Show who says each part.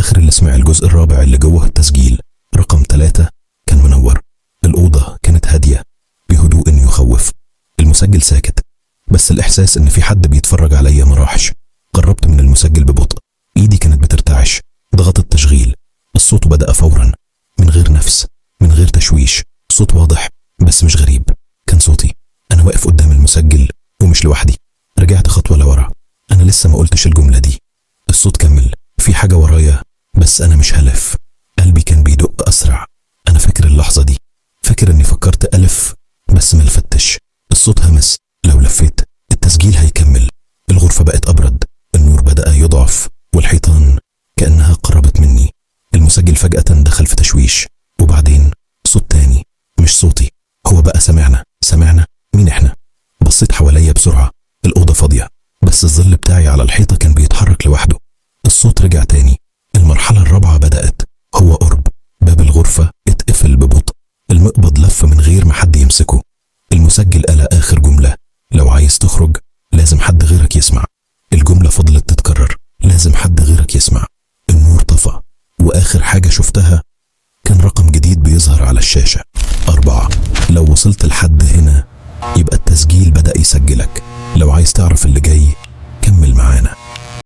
Speaker 1: الآخر اللي سمع الجزء الرابع اللي جوه التسجيل رقم 3 كان منور. الأوضة كانت هادية بهدوء يخوف. المسجل ساكت، بس الإحساس إن في حد بيتفرج عليا ما راحش. قربت من المسجل ببطء، إيدي كانت بترتعش. ضغطت تشغيل. الصوت بدأ فورا، من غير نفس، من غير تشويش. صوت واضح بس مش غريب، كان صوتي. أنا واقف قدام المسجل ومش لوحدي. رجعت خطوة لورا، أنا لسه ما قلتش الجملة دي. الصوت كمل، في حاجة ورايا بس أنا مش هلف. قلبي كان بيدق أسرع. أنا فاكر اللحظة دي، فاكر إني فكرت ألف بس ما لفتش. الصوت همس، لو لفيت التسجيل هيكمل. الغرفة بقت أبرد، النور بدأ يضعف، والحيطان كأنها قربت مني. المسجل فجأة دخل في تشويش، وبعدين صوت تاني، مش صوتي. هو بقى سمعنا. مين احنا؟ بصيت حواليا بسرعة، الأوضة فاضية، بس الظل بتاعي على الحيطة كان بيتحرك لوحده. الصوت رجع تاني. المرحلة الرابعة بدأت. هو قرب. باب الغرفة اتقفل ببطء. المقبض لف من غير ما حد يمسكه. المسجل قال آخر جملة: لو عايز تخرج لازم حد غيرك يسمع. الجملة فضلت تتكرر: لازم حد غيرك يسمع. النور طفى، وآخر حاجة شفتها كان رقم جديد بيظهر على الشاشة: 4. لو وصلت لحد هنا يبقى التسجيل بدأ يسجلك. لو عايز تعرف اللي جاي كمل معانا.